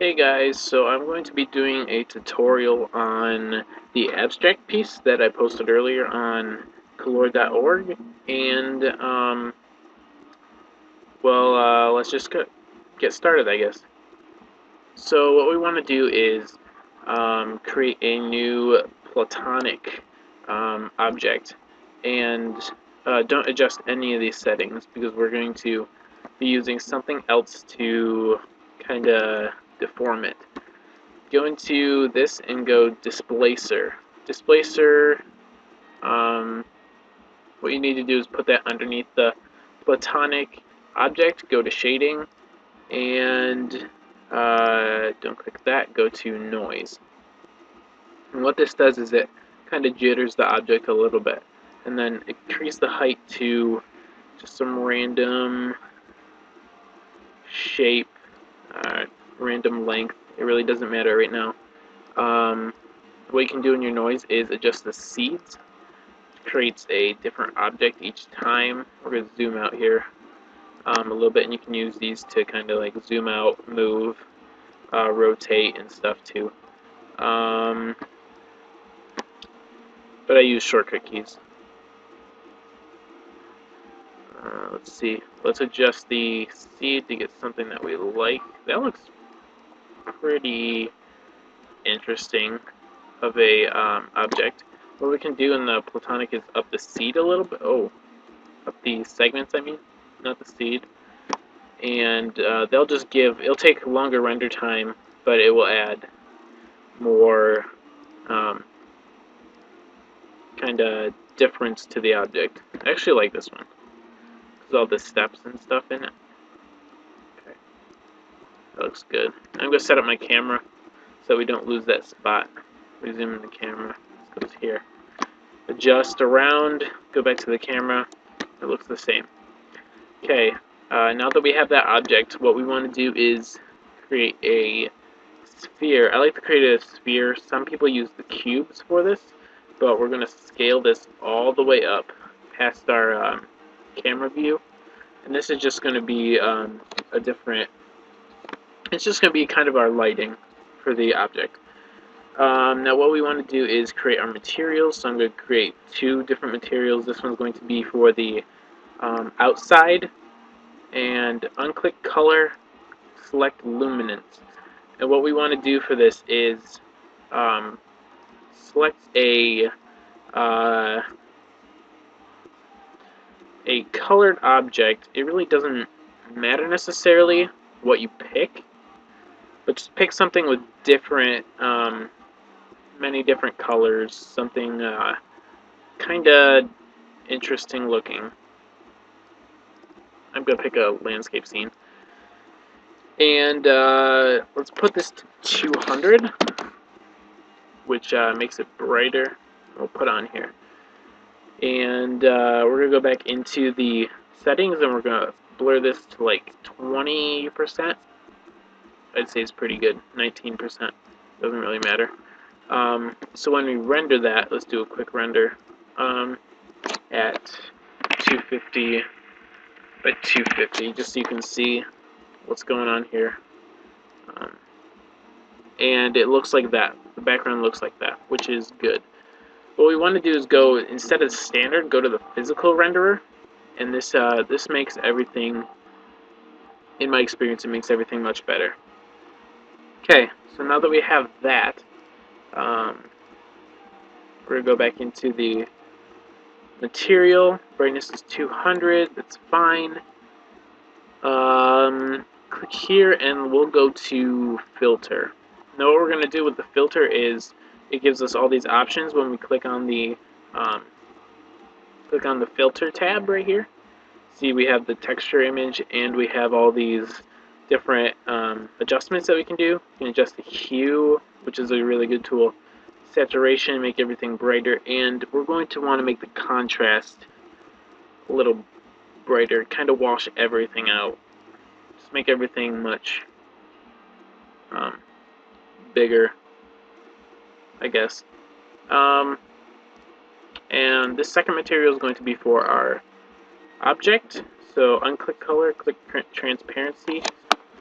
Hey guys, so I'm going to be doing a tutorial on the abstract piece that I posted earlier on color.org, and let's just get started, I guess. So what we want to do is create a new platonic object, and don't adjust any of these settings because we're going to be using something else to kind of deform it. Go into this and go displacer. Displacer, what you need to do is put that underneath the platonic object, go to shading, and don't click that, go to noise. And what this does is it kind of jitters the object a little bit, and then increase the height to just some random shape, random length. It really doesn't matter right now. What you can do in your noise is adjust the seeds. It creates a different object each time. We're going to zoom out here a little bit, and you can use these to kind of like zoom out, move, rotate, and stuff too. But I use shortcut keys. Let's see. Let's adjust the seed to get something that we like. That looks pretty interesting of a object. What we can do in the platonic is up the seed a little bit. Oh, up the segments, I mean, not the seed. And they'll just it'll take longer render time, but it will add more kind of difference to the object. I actually like this one because all the steps and stuff in it. Okay, that looks good. I'm going to set up my camera so we don't lose that spot. We zoom in the camera. It goes here. Adjust around, go back to the camera. It looks the same. Okay, now that we have that object, what we want to do is create a sphere. I like to create a sphere. Some people use the cubes for this, but we're going to scale this all the way up past our camera view. And this is just going to be it's just going to be kind of our lighting for the object. Now what we want to do is create our materials. So I'm going to create two different materials. This one's going to be for the outside, and unclick color, select luminance. And what we want to do for this is select a colored object. It really doesn't matter necessarily what you pick, but just pick something with different, many different colors, something kind of interesting looking. I'm going to pick a landscape scene. And let's put this to 200, which makes it brighter. We'll put on here. And we're going to go back into the settings, and we're going to blur this to like 20%. I'd say it's pretty good. 19%. Doesn't really matter. So when we render that, let's do a quick render at 250 by 250, just so you can see what's going on here. And it looks like that. The background looks like that, which is good. What we want to do is go, instead of standard, go to the physical renderer, and this makes everything, in my experience, it makes everything much better. Okay, so now that we have that, we're going to go back into the material. Brightness is 200, that's fine. Click here, and we'll go to filter. Now what we're going to do with the filter is it gives us all these options when we click on the filter tab right here. See, we have the texture image, and we have all these different adjustments that we can do. You can adjust the hue, which is a really good tool. Saturation, make everything brighter, and we're going to want to make the contrast a little brighter, kind of wash everything out. Just make everything much bigger, I guess. And this second material is going to be for our object. So unclick color, click transparency,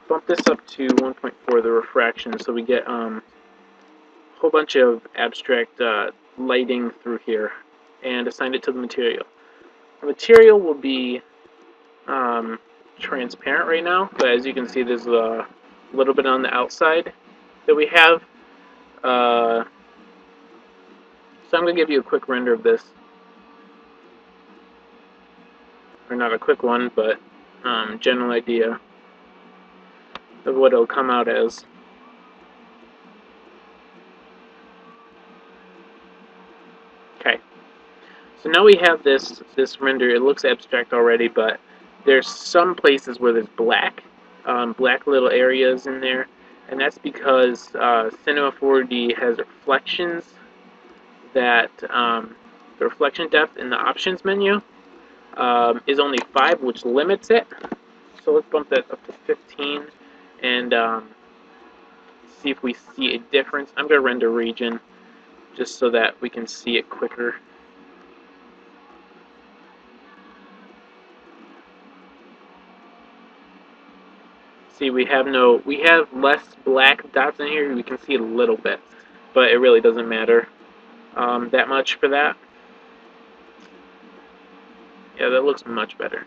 bump this up to 1.4, the refraction, so we get a whole bunch of abstract lighting through here, and assign it to the material. The material will be transparent right now, but as you can see, there's a little bit on the outside that we have. So I'm going to give you a quick render of this. Or not a quick one, but general idea of what it'll come out as. Okay. So now we have this render. It looks abstract already, but there's some places where there's black little areas in there, and that's because Cinema 4D has reflections that the reflection depth in the options menu is only 5, which limits it. So let's bump that up to 15 and see if we see a difference. I'm going to render region just so that we can see it quicker. See, we have less black dots in here. We can see a little bit, but it really doesn't matter that much for that. Yeah, that looks much better.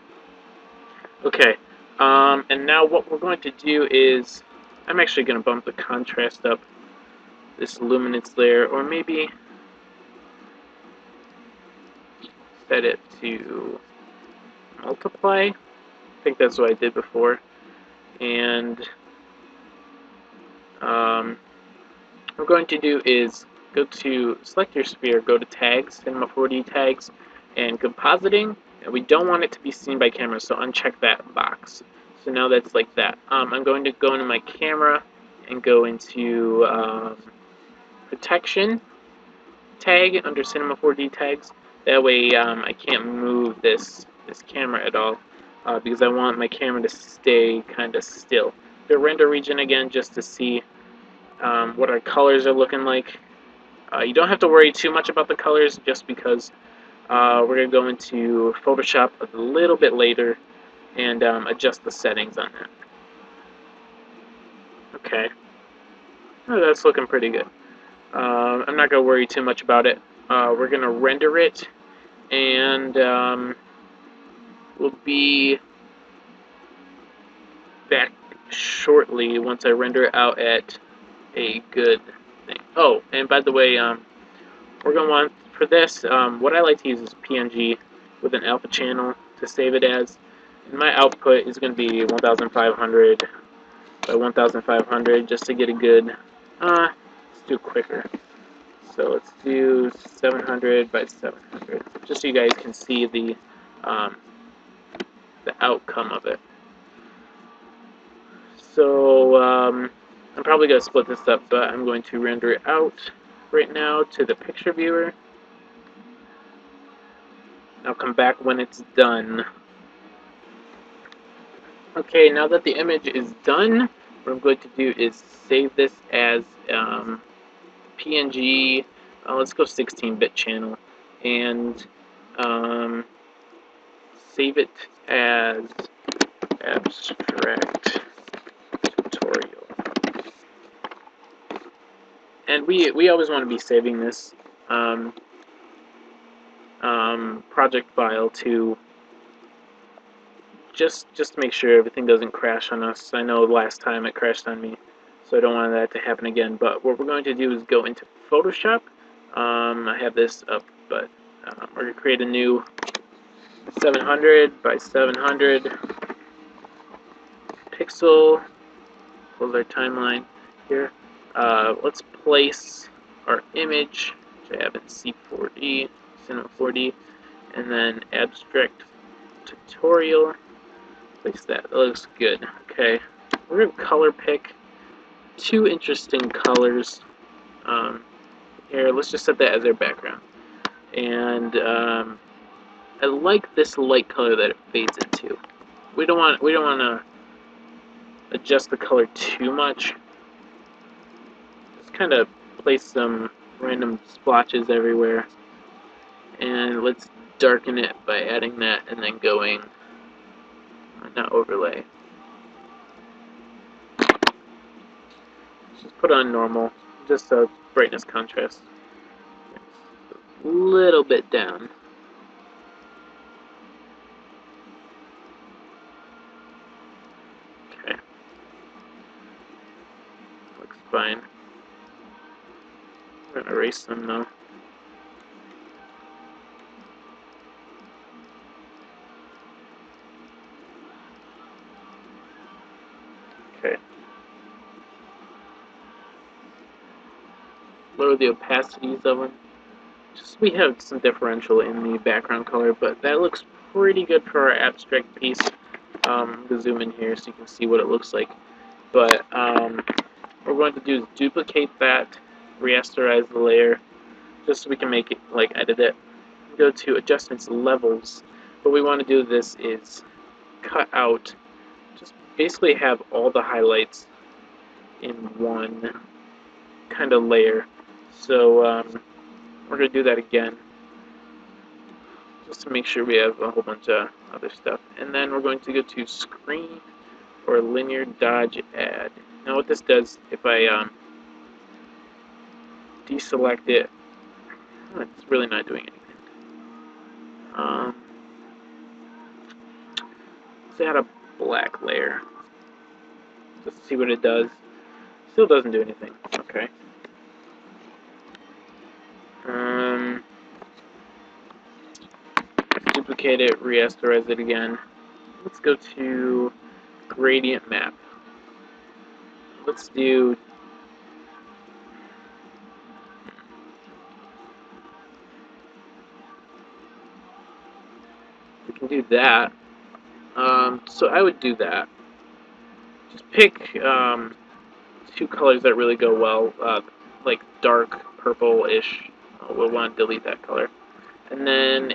Okay, and now what we're going to do is, I'm actually going to bump the contrast up, this luminance there, or maybe set it to multiply. I think that's what I did before. And what we're going to do is go to select your sphere, go to tags, Cinema 4D tags, and compositing. And we don't want it to be seen by camera, so uncheck that box. So now that's like that. I'm going to go into my camera and go into protection tag under Cinema 4D tags. That way I can't move this camera at all because I want my camera to stay kind of still. The render region again just to see what our colors are looking like. You don't have to worry too much about the colors just because we're going to go into Photoshop a little bit later and adjust the settings on that. Okay. Oh, that's looking pretty good. I'm not going to worry too much about it. We're going to render it, and we'll be back shortly once I render it out at a good thing. Oh, and by the way, we're going to want, for this, what I like to use is PNG with an alpha channel to save it as. And my output is going to be 1500 by 1500 just to get a good, let's do quicker. So let's do 700 by 700, just so you guys can see the outcome of it. So I'm probably going to split this up, but I'm going to render it out right now to the picture viewer. I'll come back when it's done. Okay, now that the image is done, what I'm going to do is save this as PNG, let's go 16-bit channel, and save it as abstract tutorial. And we always want to be saving this project file to just to make sure everything doesn't crash on us. I know last time it crashed on me, so I don't want that to happen again. But what we're going to do is go into Photoshop. I have this up, but we're going to create a new 700 by 700 pixel. Close our timeline here. Let's place our image, which I have in C4D, Cinema 4D, and then abstract tutorial. Place that. That looks good. Okay. We're going to color pick 2 interesting colors. Here, let's just set that as our background. And I like this light color that it fades into. We don't want to adjust the color too much. Just kind of place some random splotches everywhere. And let's darken it by adding that and then going not overlay. Just put on normal, just a brightness contrast. A little bit down. Okay. Looks fine. I'm gonna erase them though. Okay. Lower the opacities of them. Just we have some differential in the background color, but that looks pretty good for our abstract piece. I'm going to zoom in here so you can see what it looks like. But what we're going to do is duplicate that, rasterize the layer, just so we can make it, like, edit it. Go to Adjustments, Levels. What we want to do with this is cut out, just basically have all the highlights in one kind of layer. So we're going to do that again, just to make sure we have a whole bunch of other stuff. And then we're going to go to Screen or Linear Dodge Add. Now what this does, if I deselect it, it's really not doing anything. Let's add a black layer, just to see what it does. Still doesn't do anything. Okay. Let's duplicate it, rasterize it again. Let's go to Gradient Map. Let's do we can do that. So I would do that. Just pick two colors that really go well, like dark purple-ish. We'll want to delete that color. And then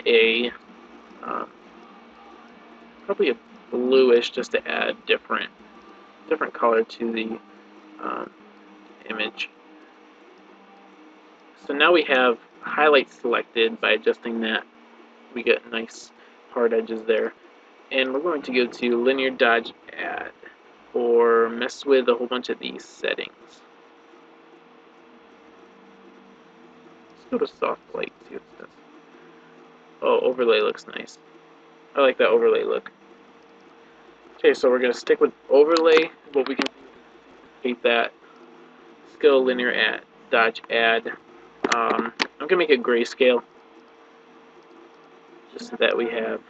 probably a bluish, just to add different color to the image. So now we have highlights selected. By adjusting that, we get nice hard edges there. And we're going to go to Linear Dodge Add, or mess with a whole bunch of these settings. Let's go to Soft Light, see what it says. Oh, overlay looks nice. I like that overlay look. Okay, so we're going to stick with overlay. What we can do is hate that. Let's go Linear Dodge Add. I'm going to make it grayscale, just so that we have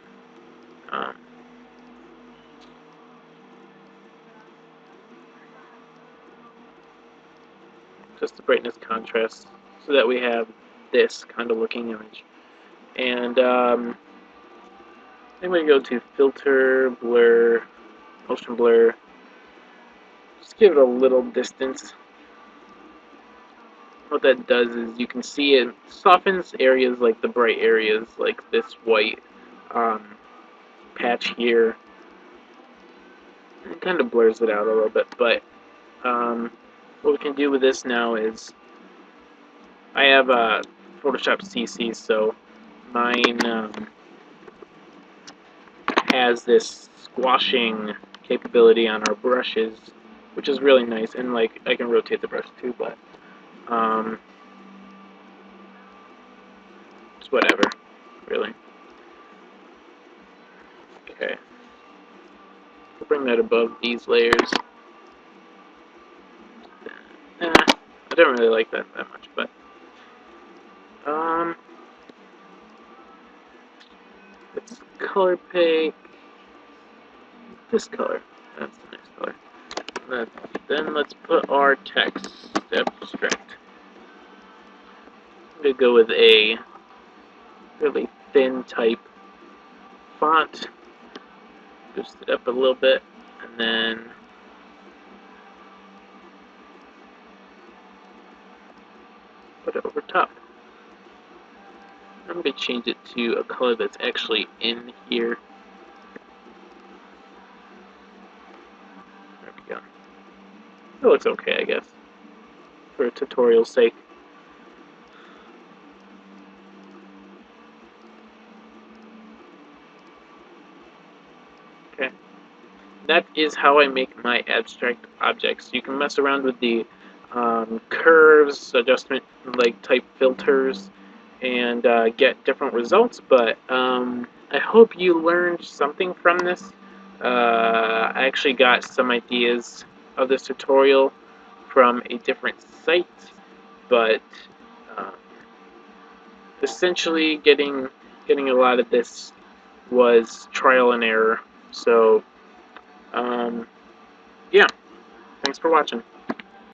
just the brightness contrast, so that we have this kind of looking image. And I'm going to go to Filter, Blur, Motion Blur. Just give it a little distance. What that does is you can see it softens areas like the bright areas, like this white patch here. It kind of blurs it out a little bit, but what we can do with this now is I have Photoshop CC, so mine has this squashing capability on our brushes, which is really nice, and like I can rotate the brush too, but it's whatever, really. Okay, we'll bring that above these layers. I don't really like that much, but let's color pick this color. That's a nice color. Then let's put our text abstract. I'm gonna go with a really thin type font. Boost it up a little bit, and then put it over top. I'm going to change it to a color that's actually in here. There we go. It looks okay, I guess, for a tutorial's sake. Okay. That is how I make my abstract objects. You can mess around with the curves, adjustment like type filters, and get different results. But I hope you learned something from this. I actually got some ideas of this tutorial from a different site, but um, essentially getting a lot of this was trial and error. So yeah, thanks for watching.